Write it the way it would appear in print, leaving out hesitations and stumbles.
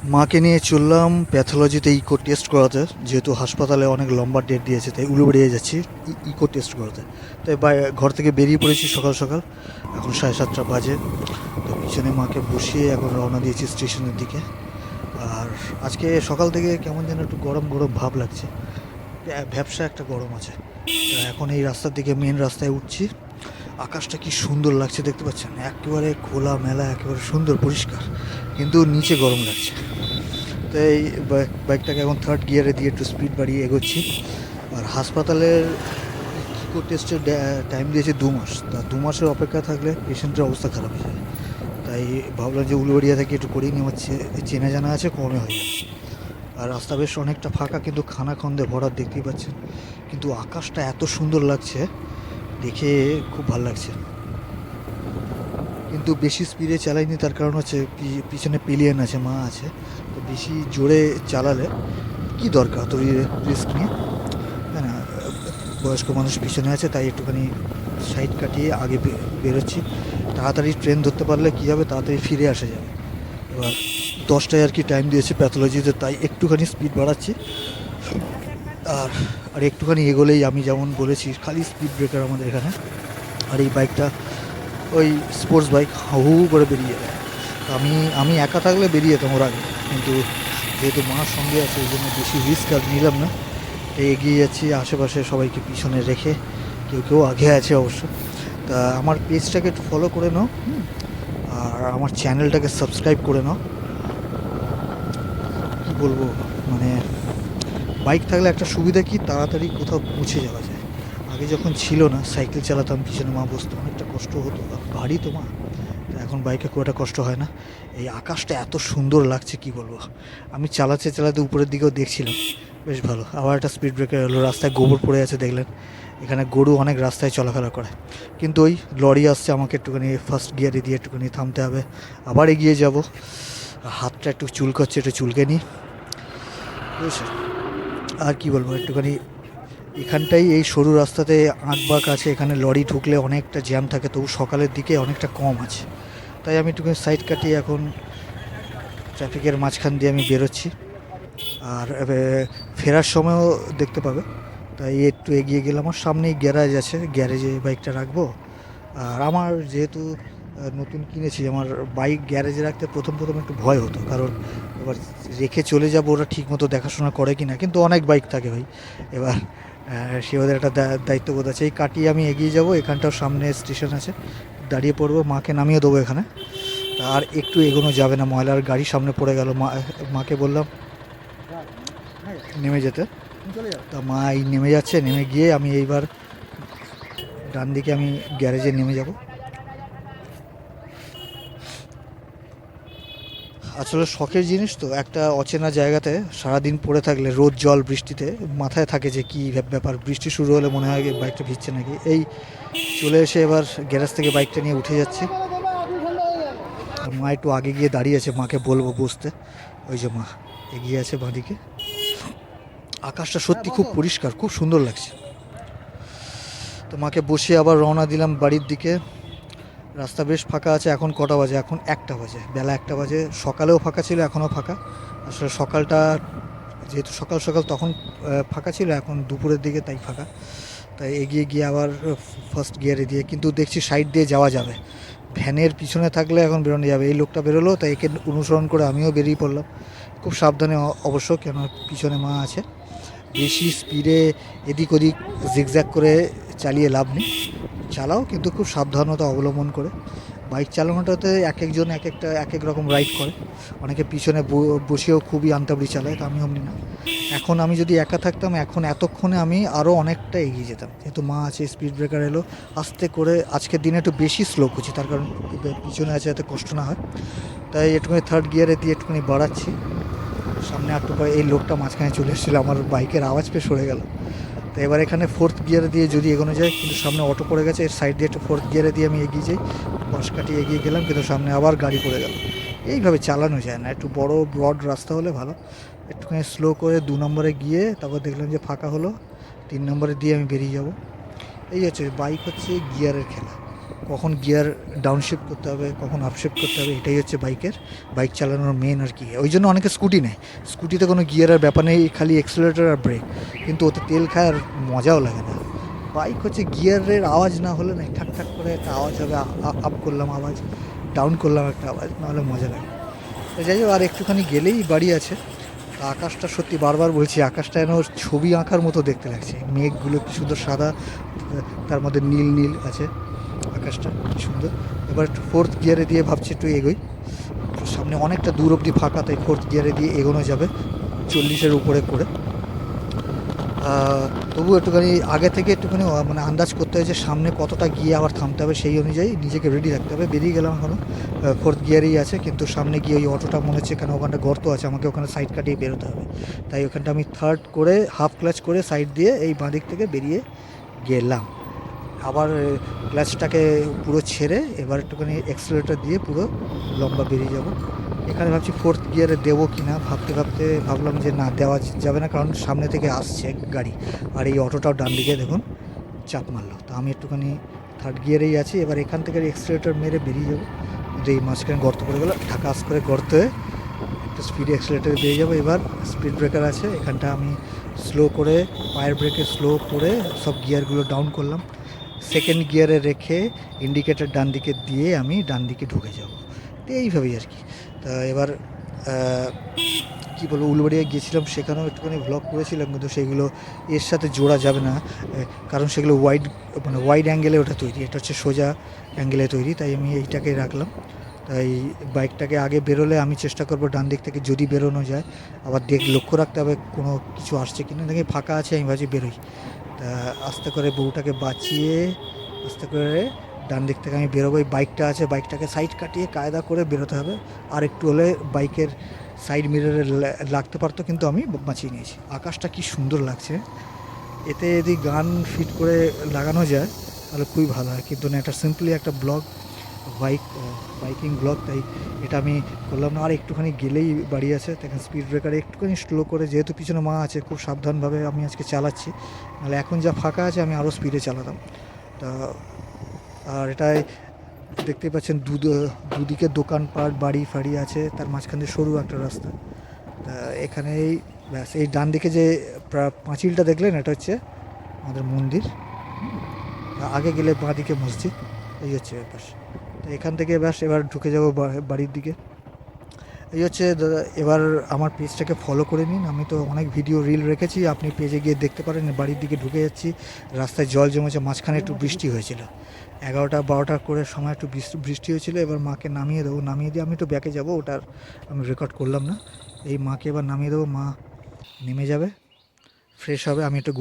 মাকে নিয়ে চললাম প্যাথোলজিতে ইকো টেস্ট করাতে, যেহেতু হাসপাতালে অনেক লম্বা ডেট দিয়েছে তাই উলুবেড়িয়ে যাচ্ছি ইকো টেস্ট করাতে। তাই ঘর থেকে বেরিয়ে পড়েছি সকাল সকাল, এখন 7:30 বাজে। তো পিছনে মাকে বসিয়ে এখন রওনা দিয়েছি স্টেশনের দিকে। আর আজকে সকাল থেকে কেমন যেন একটু গরম গরম ভাব লাগছে, ভ্যাবসা একটা গরম আছে। তো এখন এই রাস্তার দিকে, মেন রাস্তায় উঠছি। আকাশটা কি সুন্দর লাগছে দেখতে পাচ্ছেন, একেবারে খোলা মেলা, একেবারে সুন্দর পরিষ্কার, কিন্তু নিচে গরম লাগছে। তো এই বাইকটাকে এখন থার্ড গিয়ারে দিয়ে একটু স্পিড বাড়িয়ে এগোচ্ছি। আর হাসপাতালের ইকো টেস্টের টাইম দিয়েছে 2 মাস। তা 2 মাসের অপেক্ষা থাকলে পেশেন্টের অবস্থা খারাপ হয়ে যায়। তাই ভাবলাম যে উলুবেড়িয়া থেকে একটু করিয়ে নিয়ে হচ্ছে, চেনা জানা আছে, কমে হয়ে যাবে। আর রাস্তা বেশ অনেকটা ফাঁকা, কিন্তু খানাখন্দে ভরা দেখতেই পাচ্ছেন। কিন্তু আকাশটা এত সুন্দর লাগছে, দেখে খুব ভালো লাগছে। কিন্তু বেশি স্পিডে চালাইনি, তার কারণ হচ্ছে পিছনে পিলিয়ন আছে, মা আছে। তো বেশি জোরে চালালে কি দরকার তো রিস্ক নিয়ে, তাই না? বয়স্ক মানুষ পিছনে আছে, তাই একটুখানি সাইড কাটিয়ে আগে বেরোচ্ছি। তাড়াতাড়ি ট্রেন ধরতে পারলে কী হবে, তাড়াতাড়ি ফিরে আসা যাবে। এবার 10টায় আর কি টাইম দিয়েছে প্যাথোলজিতে, তাই একটুখানি স্পিড বাড়াচ্ছি। আর আর একটুখানি এগোলেই, আমি যেমন বলেছি, খালি স্পিড ব্রেকার আমাদের এখানে। আর এই বাইকটা ওই স্পোর্টস বাইক, হু হু করে বেরিয়ে যায়। আমি আমি একা থাকলে বেরিয়ে যেতাম ওর আগে, কিন্তু যেহেতু মার সঙ্গে আছে ওই জন্য বেশি রিস্ক আর নিলাম না। এগিয়ে যাচ্ছি আশেপাশে সবাইকে পিছনে রেখে, কেউ কেউ আগে আছে অবশ্য। তা আমার পেজটাকে একটু ফলো করে নাও, আর আমার চ্যানেলটাকে সাবস্ক্রাইব করে নাও। কী বলবো, মানে বাইক থাকলে একটা সুবিধা কি, তাড়াতাড়ি কোথাও পৌঁছে যাওয়া যায়। আগে যখন ছিল না, সাইকেল চালাতাম, পিছনে মা বসতো, অনেকটা কষ্ট হতো, আর ভারী তো মা। এখন বাইকে খুব একটা কষ্ট হয় না। এই আকাশটা এত সুন্দর লাগছে কি বলবো। আমি চালাতে চালাতে উপরের দিকেও দেখছিলাম, বেশ ভালো। আবার একটা স্পিড ব্রেকার এলো, রাস্তায় গোবর পড়ে আছে দেখলেন। এখানে গরু অনেক রাস্তায় চলাফেরা করে, কিন্তু ওই লরি আসছে, আমাকে একটুখানি ফার্স্ট গিয়ারে দিয়ে একটুখানি থামতে হবে, আবার এগিয়ে যাব। হাতটা একটু চুলকাচ্ছে, একটু চুলকে নিই, বুঝেছে? আর কি বলবো, একটুখানি এখানটাই এই সরু রাস্তাতে আঁকবাঁক আছে, এখানে লরি ঢুকলে অনেকটা জ্যাম থাকে, তবু সকালের দিকে অনেকটা কম আছে। তাই আমি একটুখানি সাইড কাটিয়ে এখন ট্রাফিকের মাঝখান দিয়ে আমি বেরোচ্ছি। আর ফেরার সময়ও দেখতে পাবে, তাই একটু এগিয়ে গেলাম। আমার সামনেই গ্যারেজ আছে, গ্যারেজে বাইকটা রাখবো। আর আমার যেহেতু নতুন কিনেছি, আমার বাইক গ্যারেজে রাখতে প্রথম প্রথম একটু ভয় হতো, কারণ এবার রেখে চলে যাবো, ওরা ঠিকমতো দেখাশোনা করে কি না। কিন্তু অনেক বাইক থাকে ভাই, এবার সে ওদের একটা দায়িত্ববোধ আছে। এই কাটিয়ে আমি এগিয়ে যাব, এখানটাও সামনে স্টেশন আছে, দাঁড়িয়ে পড়বো, মাকে নামিয়ে দেবো এখানে। আর একটু এগোনো যাবে না, ময়লার গাড়ি সামনে পড়ে গেল। মাকে বললাম নেমে যেতে, তা মা এই নেমে যাচ্ছে। নেমে গিয়ে আমি এইবার ডান দিকে আমি গ্যারেজে নেমে যাব। আসলে শখের জিনিস তো, একটা অচেনা জায়গাতে সারাদিন পড়ে থাকলে, রোদ জল বৃষ্টিতে, মাথায় থাকে যে কী ব্যাপার, বৃষ্টি শুরু হলে মনে হয় বাইকটা ভিজছে নাকি। এই চলে এসে এবার গ্যারেজ থেকে বাইকটা নিয়ে উঠে যাচ্ছি। আর মা একটু আগে গিয়ে দাঁড়িয়ে আছে, মাকে বলবো বসতে। ওই যে মা এগিয়ে আছে বাঁদিকে। আকাশটা সত্যি খুব পরিষ্কার, খুব সুন্দর লাগছে। তো মাকে বসিয়ে আবার রওনা দিলাম বাড়ির দিকে। রাস্তা বেশ ফাঁকা আছে। এখন কটা বাজে? এখন 1টা বাজে, বেলা 1টা বাজে। সকালেও ফাঁকা ছিল, এখনও ফাঁকা। আসলে সকালটা যেহেতু সকাল সকাল তখন ফাঁকা ছিল, এখন দুপুরের দিকে তাই ফাঁকা। তাই এগিয়ে গিয়ে আবার ফার্স্ট গিয়ারে দিয়ে, কিন্তু দেখছি সাইড দিয়ে যাওয়া যাবে, ভ্যানের পিছনে থাকলে এখন বেরোনো যাবে। এই লোকটা বেরোলো, তাই একে অনুসরণ করে আমিও বেরিয়ে পড়লাম, খুব সাবধানে অবশ্য, কেন পিছনে মা আছে। বেশি স্পিডে এদিক ওদিক জিগজ্যাগ করে চালিয়ে লাভ নেই। চালাও, কিন্তু খুব সাবধানতা অবলম্বন করে। বাইক চালানোটাতে এক একজন এক এক রকম রাইড করে। অনেকে পিছনে বসেও খুবই আন্তাবড়ি চালায়, তো আমি অমনি না। এখন আমি যদি একা থাকতাম, এখন এতক্ষণে আমি আরও অনেকটা এগিয়ে যেতাম। যেহেতু মা আছে, স্পিড ব্রেকার এলো, আস্তে করে আজকের দিনে একটু বেশি স্লো করছি, তার কারণ পিছনে আছে, যাতে কষ্ট না হয়। তাই একটুখানি থার্ড গিয়ারে দিয়ে একটুখানি বাড়াচ্ছি। সামনে একটু পরে এই লোকটা মাঝখানে চলে এসেছিলো, আমার বাইকের আওয়াজ পেয়ে সরে গেল। তো এবার এখানে ফোর্থ গিয়ারে দিয়ে যদি এগোনো যায়, কিন্তু সামনে অটো পড়ে গেছে, এর সাইড দিয়ে একটু ফোর্থ গিয়ারে দিয়ে আমি এগিয়ে যাই। পাশ কাটিয়ে এগিয়ে গেলাম, কিন্তু সামনে আবার গাড়ি পড়ে গেল। এইভাবে চালানো যায় না, একটু বড় ব্রড রাস্তা হলে ভালো। একটুখানি স্লো করে 2 নম্বরে গিয়ে তারপর দেখলাম যে ফাঁকা হলো, 3 নম্বরে দিয়ে আমি বেরিয়ে যাব। এই হচ্ছে বাইক, হচ্ছে গিয়ারের খেলা, কখন গিয়ার ডাউনশিফট করতে হবে, কখন আপশিফট করতে হবে, এটাই হচ্ছে বাইক চালানোর মেন আর কি। ওই জন্য অনেকে স্কুটি নেয়, স্কুটিতে কোনো গিয়ারের ব্যাপার নেই, খালি এক্সেলারেটর আর ব্রেক, কিন্তু ওতে তেল খায় আর মজাও লাগে না। বাইক হচ্ছে গিয়ারের আওয়াজ না হলে না, ঠাক ঠাক করে একটা আওয়াজ হবে, আপ করলাম আওয়াজ, ডাউন করলাম একটা আওয়াজ, নাহলে মজা লাগে। তো যাই হোক, আর একটুখানি গেলেই বাড়ি আছে। তা আকাশটা সত্যি বারবার বলছি, আকাশটা যেন ছবি আঁকার মতো দেখতে লাগছে, মেঘগুলো কি সুন্দর সাদা, তার মধ্যে নীল নীল আছে, আকাশটা কি সুন্দর। এবার একটু ফোর্থ গিয়ারে দিয়ে ভাবছি একটু এগোই, সামনে অনেকটা দূর অবধি ফাঁকা, তাই ফোর্থ গিয়ারে দিয়ে এগোনো যাবে 40-এর উপরে করে। তবু একটুখানি আগে থেকে একটুখানি মানে আন্দাজ করতে হয় যে সামনে কতটা গিয়ে আবার থামতে হবে, সেই অনুযায়ী নিজেকে রেডি রাখতে হবে। বেরিয়ে গেলাম এখনও, ফোর্থ গিয়ারেই আছে, কিন্তু সামনে গিয়ে ওই অটোটা মনে হচ্ছে, কেন ওখানটা গর্ত আছে, আমাকে ওখানে সাইড কাটিয়ে বেরোতে হবে। তাই ওখানটা আমি থার্ড করে হাফ ক্লাচ করে সাইড দিয়ে এই বাঁ দিক থেকে বেরিয়ে গেলাম। আবার ক্লাচটাকে পুরো ছেড়ে এবার একটুখানি অ্যাক্সিলারেটর দিয়ে পুরো লম্বা বেরিয়ে যাব। এখানে ভাবছি ফোর্থ গিয়ারে দেবো কি না, ভাবতে ভাবতে ভাবলাম যে না, দেওয়া যাবে না, কারণ সামনে থেকে আসছে গাড়ি, আর এই অটোটাও ডান দিকে দেখুন চাপ মারলো। তো আমি একটুখানি থার্ড গিয়ারেই আছি, এবার এখান থেকে অ্যাক্সিলারেটর মেরে বেরিয়ে যাবো। কিন্তু এই মাঝখানে গর্ত পড়ে গেলো, ঢাকাস করে গর্তে একটু স্পিডে অ্যাক্সিলারেটরে বেরিয়ে যাবো। এবার স্পিড ব্রেকার আছে, এখানটা আমি স্লো করে পায়ের ব্রেকে স্লো করে সব গিয়ারগুলো ডাউন করলাম, সেকেন্ড গিয়ারে রেখে ইন্ডিকেটার ডান দিকে দিয়ে আমি ডান দিকে ঢুকে যাব। তো এইভাবেই আর কি। তা এবার কী বলবো, উলুবাড়িয়া গিয়েছিলাম, সেখানেও একটুখানি ভ্লগ করেছিলাম, কিন্তু সেগুলো এর সাথে জোড়া যাবে না, কারণ সেগুলো ওয়াইড অ্যাঙ্গেলে ওটা তৈরি, এটা হচ্ছে সোজা অ্যাঙ্গেলে তৈরি, তাই আমি এইটাকেই রাখলাম। তাই বাইকটাকে আগে বেরোলে আমি চেষ্টা করবো ডান দিক থেকে, যদি বেরোনো যায়, আবার লক্ষ্য রাখতে হবে কোনো কিছু আসছে কিনা, দেখি ফাঁকা আছে, আমি ভাবছি বেরোই। তা আস্তে করে বউটাকে বাঁচিয়ে আস্তে করে ডান দিক থেকে আমি বেরোবো। বাইকটা আছে, বাইকটাকে সাইড কাটিয়ে কায়দা করে বেরোতে হবে, আর একটু হলে বাইকের সাইড মিররে লাগতে পারতো, কিন্তু আমি বাঁচিয়ে নিয়েছি। আকাশটা কি সুন্দর লাগছে, এতে যদি গান ফিট করে লাগানো যায় তাহলে খুবই ভালো হয়, কিন্তু না, এটা সিম্পলি একটা ব্লগ, বাইকিং ব্লগ, তাই এটা আমি করলাম না। আর একটুখানি গেলেই বাড়ি আছে, দেখেন স্পিড ব্রেকারে একটুখানি স্লো করে, যেহেতু পিছনে মা আছে, খুব সাবধানভাবে আমি আজকে চালাচ্ছি, নাহলে এখন যা ফাঁকা আছে আমি আরও স্পিডে চালাতাম। তা আর এটাই দেখতেই পাচ্ছেন, দুদিকে দোকানপাট বাড়ি ফাড়ি আছে, তার মাঝখানে সরু একটা রাস্তা। তা এখানেই ব্যাস, এই ডান দিকে যে পাঁচিলটা দেখলেন, এটা হচ্ছে আমাদের মন্দির, আগে গেলে বাঁ দিকে মসজিদ, এই হচ্ছে ব্যাপার। তো এখান থেকে ব্যাস এবার ঢুকে যাব বাড়ির দিকে। এই হচ্ছে দাদা, এবার আমার পেজটাকে ফলো করে নিন, আমি তো অনেক ভিডিও রিল রেখেছি, আপনি পেজে গিয়ে দেখতে পারেন। বাড়ির দিকে ঢুকে যাচ্ছি, রাস্তায় জল জমেছে, মাঝখানে একটু বৃষ্টি হয়েছিল, 11টা-12টা করে সময় একটু বৃষ্টি হয়েছিল। এবার মাকে নামিয়ে দেবো, নামিয়ে দিয়ে আমি একটু ব্যাকে যাবো, ওটার আমি রেকর্ড করলাম না। এই মাকে এবার নামিয়ে দেবো, মা নেমে যাবে, ফ্রেশ হবে, আমি একটু